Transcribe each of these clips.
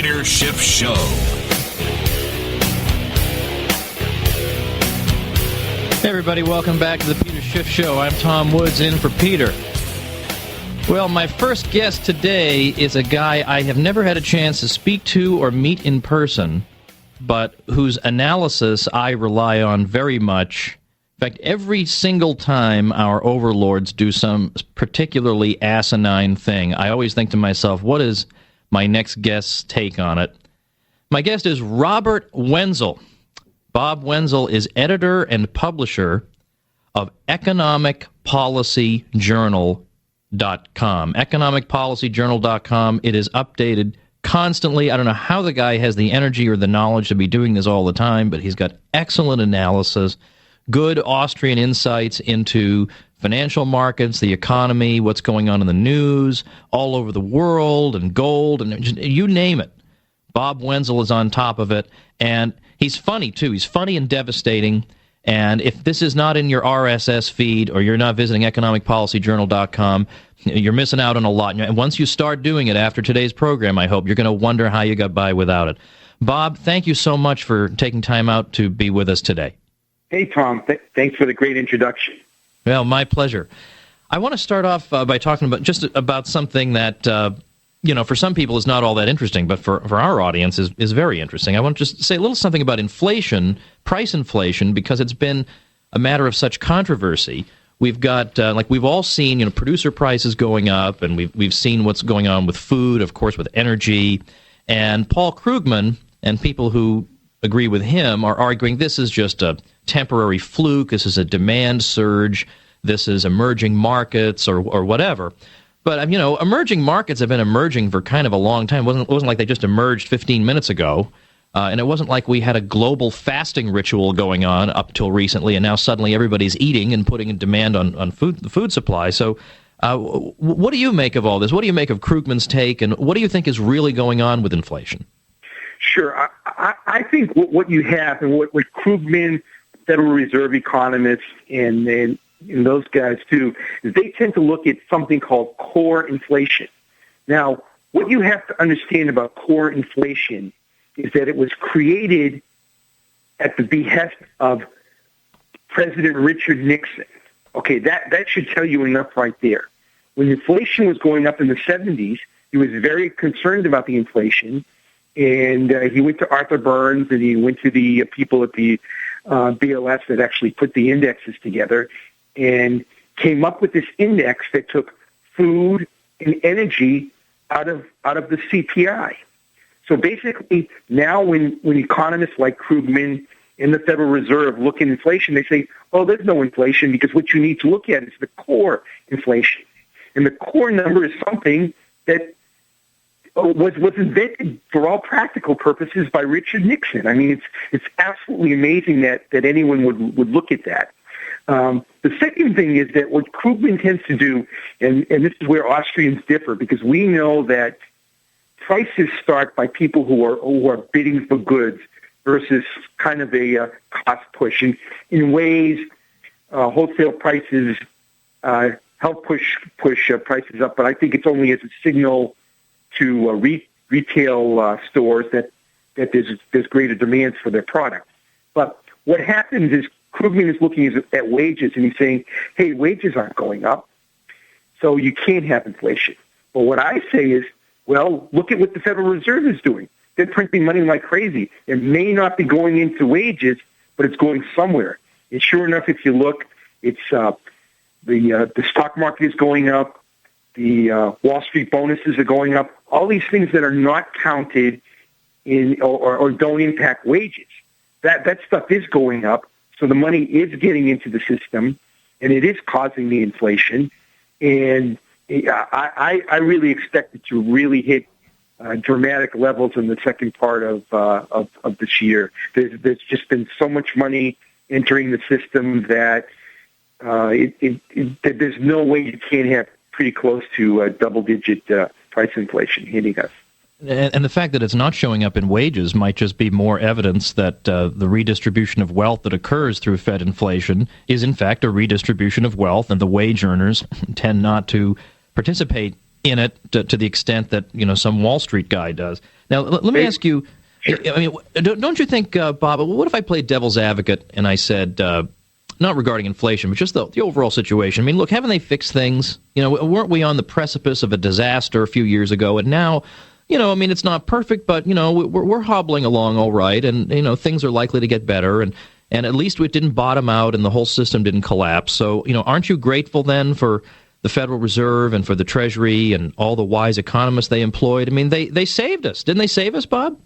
Peter Schiff Show. Hey everybody, welcome back to the Peter Schiff Show. I'm Tom Woods in for Peter. Well, my first guest today is a guy I have never had a chance to speak to or meet in person, but whose analysis I rely on very much. In fact, every single time our overlords do some particularly asinine thing, I always think to myself, what is my next guest's take on it? My guest is Robert Wenzel. Bob Wenzel is editor and publisher of economicpolicyjournal.com. economicpolicyjournal.com. It is updated constantly. I don't know how the guy has the energy or the knowledge to be doing this all the time, but he's got excellent analysis, good Austrian insights into financial markets, the economy, what's going on in the news, all over the world, and gold, and just, you name it. Bob Wenzel is on top of it, and he's funny, too. He's funny and devastating, and if this is not in your RSS feed or you're not visiting economicpolicyjournal.com, you're missing out on a lot. And once you start doing it after today's program, I hope, you're going to wonder how you got by without it. Bob, thank you so much for taking time out to be with us today. Hey, Tom. Thanks for the great introduction. Well, my pleasure. I want to start off by talking about something that, for some people is not all that interesting, but for our audience is very interesting. I want to just say a little something about inflation, price inflation, because it's been a matter of such controversy. We've got, we've all seen, producer prices going up, and we've seen what's going on with food, of course, with energy. And Paul Krugman and people who agree with him are arguing this is just a temporary fluke, this is a demand surge, this is emerging markets or whatever. But, emerging markets have been emerging for kind of a long time. It wasn't like they just emerged 15 minutes ago, and it wasn't like we had a global fasting ritual going on up till recently, and now suddenly everybody's eating and putting a demand on the food supply. So what do you make of all this? What do you make of Krugman's take, and what do you think is really going on with inflation? Sure. I think what you have, and what Krugman, Federal Reserve economists, and those guys too, is they tend to look at something called core inflation. Now, what you have to understand about core inflation is that it was created at the behest of President Richard Nixon. Okay, that should tell you enough right there. When inflation was going up in the 70s, he was very concerned about the inflation, and he went to Arthur Burns, and he went to the people at the BLS that actually put the indexes together, and came up with this index that took food and energy out of the CPI. So basically, now when economists like Krugman and the Federal Reserve look at inflation, they say, oh, there's no inflation, because what you need to look at is the core inflation. And the core number is something that was invented for all practical purposes by Richard Nixon. I mean, it's absolutely amazing that anyone would look at that. The second thing is that what Krugman tends to do, and this is where Austrians differ, because we know that prices start by people who are bidding for goods versus kind of a cost push. And in ways, wholesale prices help push prices up, but I think it's only as a signal to retail stores that there's greater demands for their product. But what happens is Krugman is looking at wages, and he's saying, hey, wages aren't going up, so you can't have inflation. But what I say is, well, look at what the Federal Reserve is doing. They're printing money like crazy. It may not be going into wages, but it's going somewhere. And sure enough, if you look, it's the stock market is going up, the Wall Street bonuses are going up, all these things that are not counted in or don't impact wages. That stuff is going up. So the money is getting into the system, and it is causing the inflation. And I really expect it to really hit dramatic levels in the second part of this year. There's just been so much money entering the system that there's no way you can't have pretty close to double-digit price inflation hitting us. And the fact that it's not showing up in wages might just be more evidence that the redistribution of wealth that occurs through Fed inflation is, in fact, a redistribution of wealth, and the wage earners tend not to participate in it to the extent that some Wall Street guy does. Now, let me ask you. Sure. I mean, don't you think, Bob? What if I played devil's advocate and I said, not regarding inflation, but just the overall situation? I mean, look, haven't they fixed things? Weren't we on the precipice of a disaster a few years ago? And now, I mean, it's not perfect, but we're hobbling along all right, and things are likely to get better, and at least it didn't bottom out and the whole system didn't collapse. So, aren't you grateful then for the Federal Reserve and for the Treasury and all the wise economists they employed? I mean, they saved us. Didn't they save us, Bob?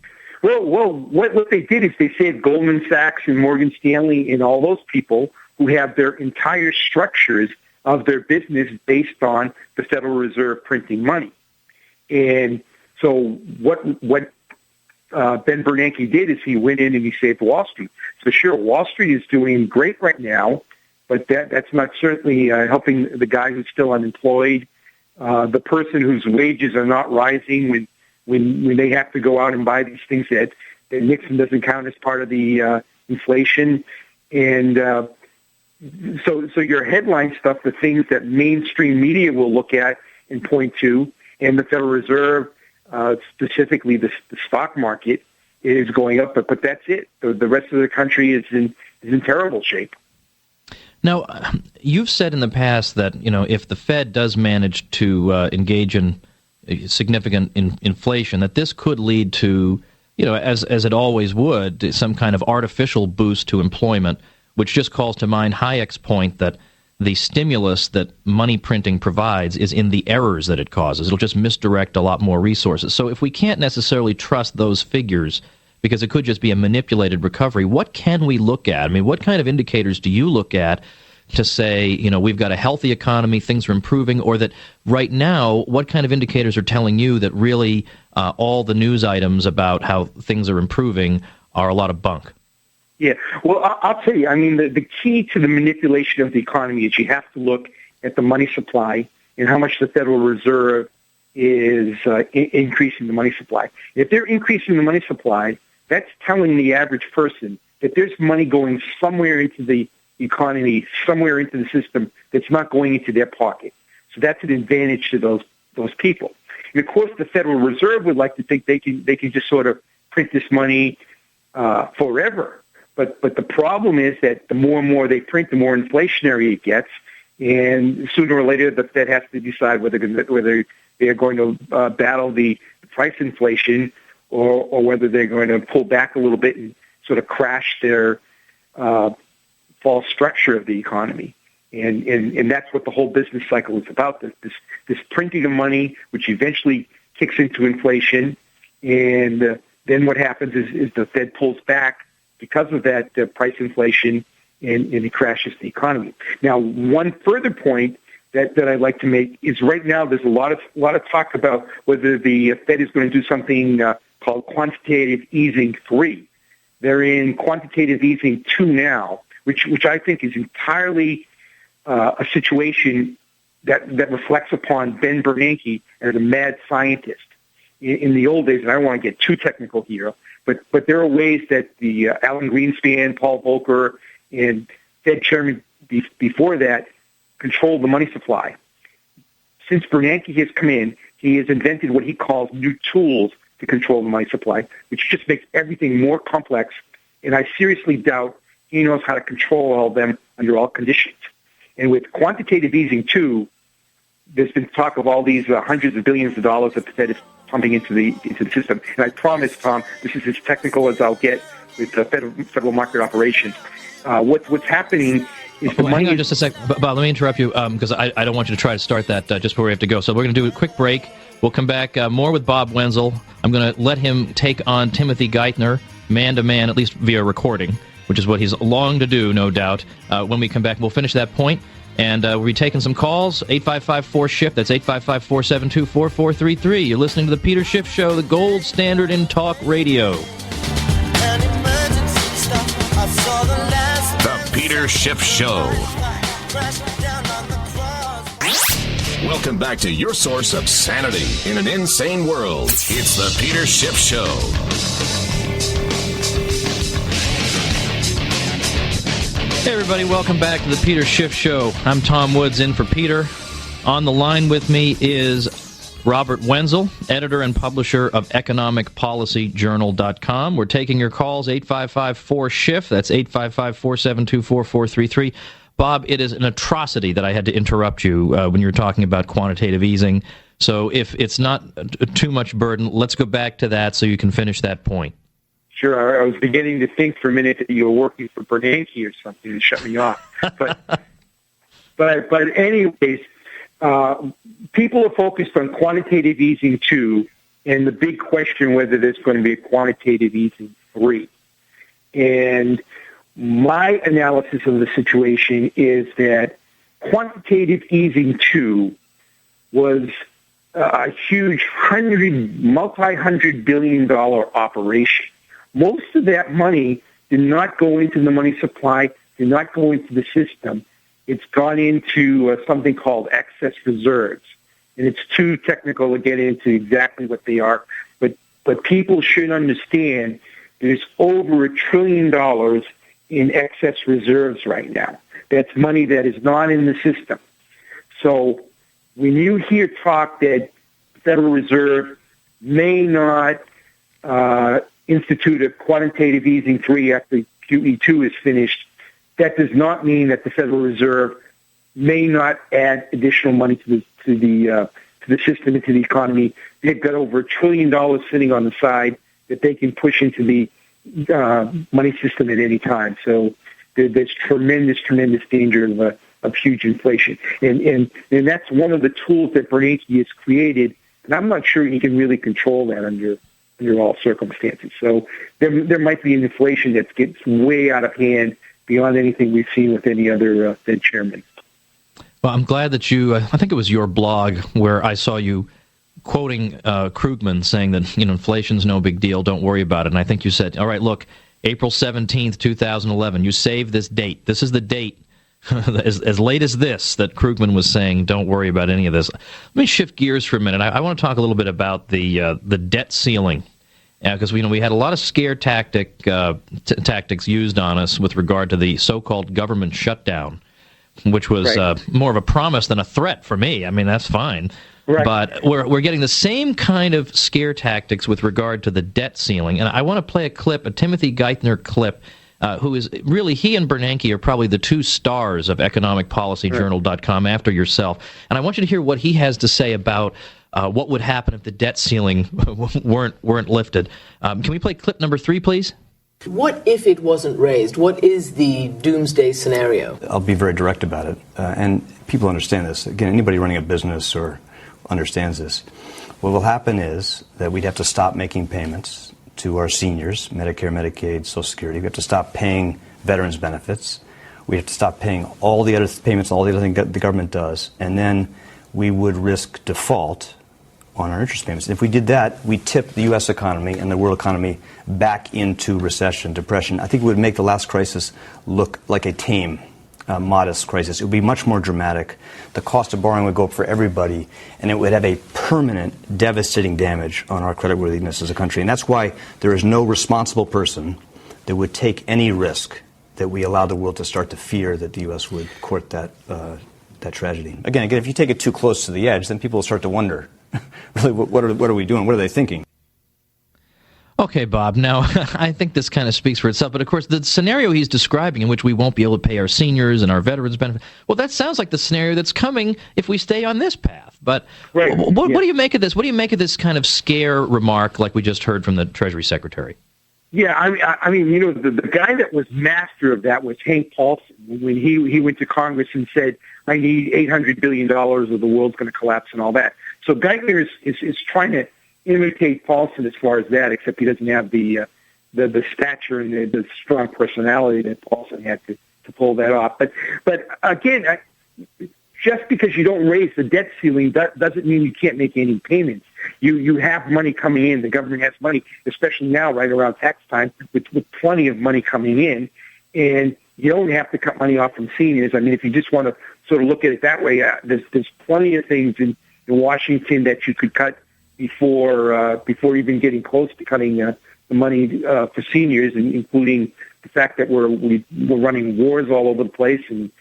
Well, what they did is they saved Goldman Sachs and Morgan Stanley and all those people who have their entire structures of their business based on the Federal Reserve printing money. And so what Ben Bernanke did is he went in and he saved Wall Street. So sure, Wall Street is doing great right now, but that's not certainly helping the guy who's still unemployed, the person whose wages are not rising when they have to go out and buy these things that Nixon doesn't count as part of the inflation. And so your headline stuff, the things that mainstream media will look at and point to, and the Federal Reserve, specifically the stock market, is going up, but that's it. The rest of the country is in terrible shape. Now, you've said in the past that if the Fed does manage to engage in significant inflation, that this could lead to, as it always would, some kind of artificial boost to employment, which just calls to mind Hayek's point that the stimulus that money printing provides is in the errors that it causes. It'll just misdirect a lot more resources. So if we can't necessarily trust those figures, because it could just be a manipulated recovery, what can we look at? I mean, what kind of indicators do you look at to say, we've got a healthy economy, things are improving, or that right now, what kind of indicators are telling you that really all the news items about how things are improving are a lot of bunk? Yeah, well, I'll tell you, I mean, the key to the manipulation of the economy is you have to look at the money supply and how much the Federal Reserve is increasing the money supply. If they're increasing the money supply, that's telling the average person that there's money going somewhere into the economy, somewhere into the system that's not going into their pocket. So that's an advantage to those people. And of course, the Federal Reserve would like to think they can just sort of print this money forever. But the problem is that the more and more they print, the more inflationary it gets, and sooner or later the Fed has to decide whether they are going to battle the price inflation or whether they're going to pull back a little bit and sort of crash their false structure of the economy. And that's what the whole business cycle is about, this printing of money, which eventually kicks into inflation. And then what happens is the Fed pulls back because of that price inflation, and it crashes the economy. Now, one further point that I'd like to make is right now there's a lot of talk about whether the Fed is going to do something called quantitative easing 3. They're in quantitative easing 2 now, which I think is entirely a situation that reflects upon Ben Bernanke as a mad scientist. In the old days, and I don't want to get too technical here, but there are ways that the Alan Greenspan, Paul Volcker, and Fed chairman before that controlled the money supply. Since Bernanke has come in, he has invented what he calls new tools to control the money supply, which just makes everything more complex, and I seriously doubt he knows how to control all of them under all conditions. And with quantitative easing 2, there's been talk of all these hundreds of billions of dollars that the Fed is pumping into the system. And I promise, Tom, this is as technical as I'll get with federal market operations. What's happening is the money... Hang on just a sec. Bob, let me interrupt you because I don't want you to try to start that just before we have to go. So we're going to do a quick break. We'll come back more with Bob Wenzel. I'm going to let him take on Timothy Geithner, man-to-man, at least via recording, which is what he's longed to do, no doubt. When we come back, we'll finish that point. And we'll be taking some calls, 855-4-SHIFT. That's 855-472-4433. You're listening to The Peter Schiff Show, the gold standard in talk radio. The Peter Schiff Show. Welcome back to your source of sanity in an insane world. It's The Peter Schiff Show. Hey, everybody, welcome back to the Peter Schiff Show. I'm Tom Woods in for Peter. On the line with me is Robert Wenzel, editor and publisher of economicpolicyjournal.com. We're taking your calls, 855-4-SCHIFF. That's 855-472-4433. Bob, it is an atrocity that I had to interrupt you when you were talking about quantitative easing. So if it's not too much burden, let's go back to that so you can finish that point. Sure. I was beginning to think for a minute that you were working for Bernanke or something and shut me off. But anyways, people are focused on quantitative easing 2 and the big question whether there's going to be a quantitative easing 3. And my analysis of the situation is that quantitative easing 2 was a huge multi-hundred billion dollar operation. Most of that money did not go into the money supply, did not go into the system. It's gone into something called excess reserves. And it's too technical to get into exactly what they are. But people should understand there's over $1 trillion in excess reserves right now. That's money that is not in the system. So when you hear talk that the Federal Reserve may not institute a quantitative easing 3 after QE2 is finished, that does not mean that the Federal Reserve may not add additional money to the system, into the economy. They've got over $1 trillion sitting on the side that they can push into the money system at any time. So there's tremendous danger of huge inflation. And that's one of the tools that Bernanke has created, and I'm not sure he can really control that under all circumstances. So there might be an inflation that gets way out of hand beyond anything we've seen with any other Fed chairman. Well, I'm glad that I think it was your blog where I saw you quoting Krugman saying that, inflation's no big deal, don't worry about it. And I think you said, all right, look, April 17th, 2011, you save this date. This is the date, as late as this, that Krugman was saying, don't worry about any of this. Let me shift gears for a minute. I want to talk a little bit about the debt ceiling, because we had a lot of scare tactics used on us with regard to the so-called government shutdown, which was more of a promise than a threat for me. I mean, that's fine. Right. But we're getting the same kind of scare tactics with regard to the debt ceiling. And I want to play a Timothy Geithner clip, who is really, he and Bernanke are probably the two stars of economicpolicyjournal.com after yourself. And I want you to hear what he has to say about what would happen if the debt ceiling weren't lifted. Can we play clip number 3, please? What if it wasn't raised? What is the doomsday scenario? I'll be very direct about it. And people understand this. Again, anybody running a business or understands this. What will happen is that we'd have to stop making payments to our seniors, Medicare, Medicaid, Social Security. We have to stop paying veterans benefits. We have to stop paying all the other payments, all the other things that the government does. And then we would risk default on our interest payments. If we did that, we tip the U.S. economy and the world economy back into recession, depression. I think it would make the last crisis look like a tame, modest crisis. It would be much more dramatic. The cost of borrowing would go up for everybody, and it would have a permanent, devastating damage on our creditworthiness as a country. And that's why there is no responsible person that would take any risk that we allow the world to start to fear that the U.S. would court that tragedy. Again, if you take it too close to the edge, then people will start to wonder, really, what are we doing? What are they thinking? Okay, Bob, now I think this kind of speaks for itself, but of course the scenario he's describing in which we won't be able to pay our seniors and our veterans benefits, well, that sounds like the scenario that's coming if we stay on this path. But what do you make of this? What do you make of this kind of scare remark like we just heard from the Treasury Secretary? Yeah, I mean, the guy that was master of that was Hank Paulson when he went to Congress and said, I need $800 billion or the world's going to collapse and all that. So Geithner is trying to imitate Paulson as far as that, except he doesn't have the stature and the strong personality that Paulson had to pull that off. But again, just because you don't raise the debt ceiling doesn't mean you can't make any payments. You have money coming in. The government has money, especially now, right around tax time, with plenty of money coming in, and you don't have to cut money off from seniors. I mean, if you just want to sort of look at it that way, there's plenty of things in Washington that you could cut before even getting close to cutting the money for seniors, and including the fact that we're running wars all over the place, and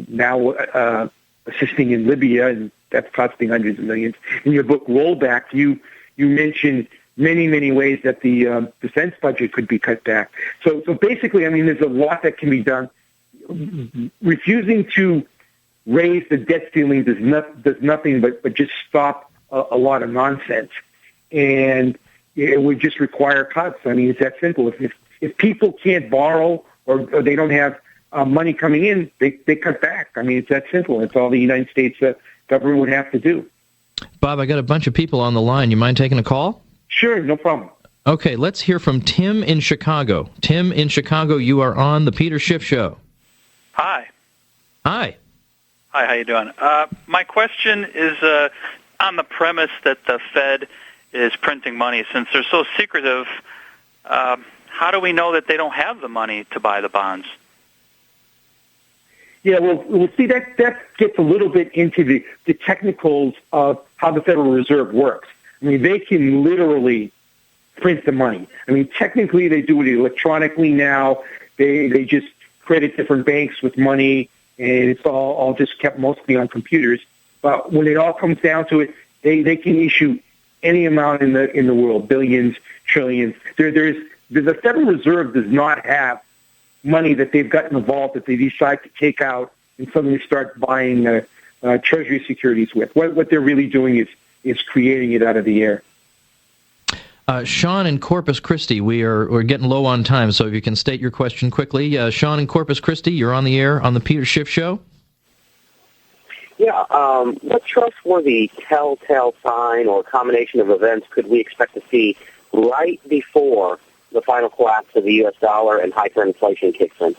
now assisting in Libya and that's costing hundreds of millions. In your book Rollback, you mentioned many ways that the defense budget could be cut back. So basically, I mean, there's a lot that can be done. Refusing to raise the debt ceiling does nothing but just stop a lot of nonsense, and it would just require cuts. I mean, it's that simple. If people can't borrow or they don't have money coming in, they cut back. I mean, it's that simple. It's all the United States government would have to do. Bob, I got a bunch of people on the line. You mind taking a call? Sure, no problem. Okay, let's hear from Tim in Chicago. Tim in Chicago, you are on the Peter Schiff Show. Hi. Hi. Hi, how you doing? My question is on the premise that the Fed is printing money. Since they're so secretive, how do we know that they don't have the money to buy the bonds? Yeah, well, see, that gets a little bit into the technicals of how the Federal Reserve works. I mean, they can literally print the money. I mean, technically, they do it electronically now. They just credit different banks with money, and it's all just kept mostly on computers. But when it all comes down to it, they can issue any amount in the world, billions, trillions. The Federal Reserve does not have money that they've gotten involved that they decide to take out and suddenly start buying Treasury securities with. What they're really doing is creating it out of the air. Sean in Corpus Christi, we're getting low on time, so if you can state your question quickly. Sean in Corpus Christi, you're on the air on the Peter Schiff Show. Yeah, what trustworthy telltale sign or combination of events could we expect to see right before the final collapse of the U.S. dollar and hyperinflation kicks in?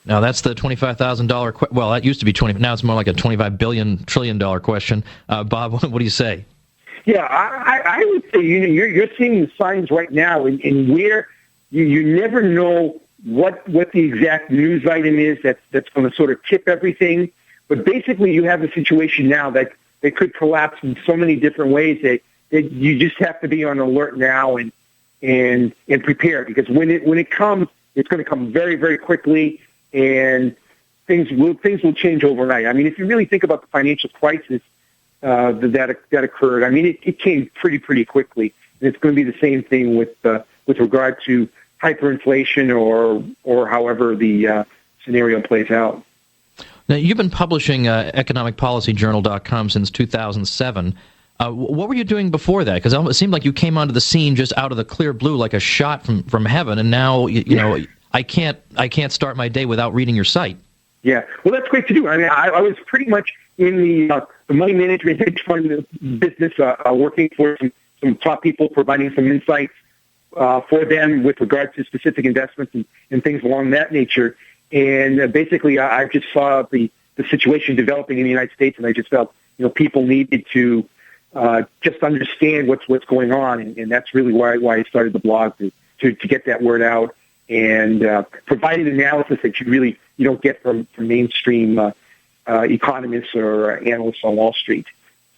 Now, that's the $25,000 well, that used to be 20. Now it's more like a $25 trillion question. Bob, what do you say? Yeah, I would say you're seeing the signs right now in where you never know what the exact news item is that's going to sort of tip everything. But basically, you have a situation now that could collapse in so many different ways that you just have to be on alert now and prepare, because when it comes, it's going to come very, very quickly, and things will change overnight. I mean, if you really think about the financial crisis that occurred, I mean, it came pretty quickly, and it's going to be the same thing with regard to hyperinflation or however the scenario plays out. Now, you've been publishing economicpolicyjournal.com since 2007. What were you doing before that? Because it seemed like you came onto the scene just out of the clear blue, like a shot from heaven, and now you know I can't start my day without reading your site. Yeah, well, that's great to do. I mean, I was pretty much in the money management hedge fund business, working for some top people, providing some insights for them with regard to specific investments and things along that nature. And basically, I just saw the situation developing in the United States, and I just felt people needed to just understand what's going on, and that's really why I started the blog to get that word out and provide an analysis that you don't get from mainstream economists or analysts on Wall Street.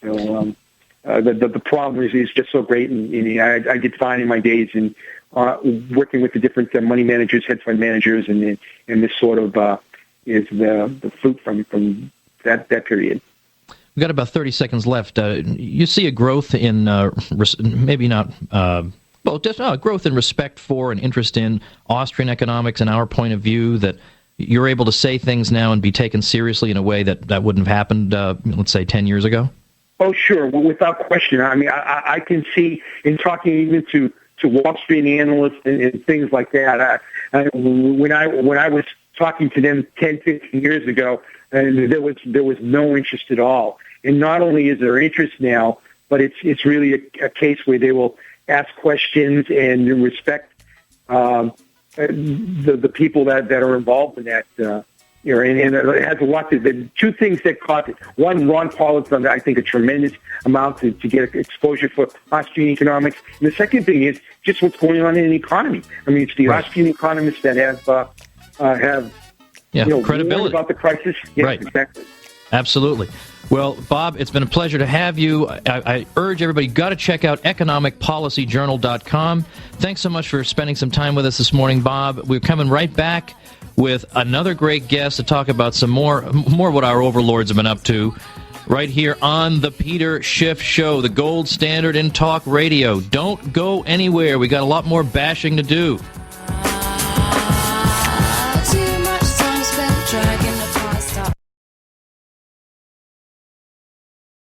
So the problem is just so great, and I did fine in my days in working with the different money managers, hedge fund managers, and this sort of is the fruit from that period. We've got about 30 seconds left. You see a growth in maybe not growth in respect for and interest in Austrian economics and our point of view, that you're able to say things now and be taken seriously in a way that wouldn't have happened, let's say, 10 years ago? Oh, sure. Well, without question. I mean, I can see in talking even to Wall Street analysts and things like that. When I was talking to them 10, 15 years ago, and there was no interest at all. And not only is there interest now, but it's really a case where they will ask questions and respect the people that are involved in that. And it has a lot to the two things that caught it. One, Ron Paul has done, I think, a tremendous amount to get exposure for Austrian economics. And the second thing is just what's going on in the economy. I mean, it's the Austrian economists that have credibility about the crisis. Yes, right. Exactly. Absolutely. Well, Bob, it's been a pleasure to have you. I urge everybody, got to check out economicpolicyjournal.com. Thanks so much for spending some time with us this morning, Bob. We're coming right back with another great guest to talk about some more what our overlords have been up to. right here on the Peter Schiff Show, the gold standard in talk radio. Don't go anywhere. We got a lot more bashing to do.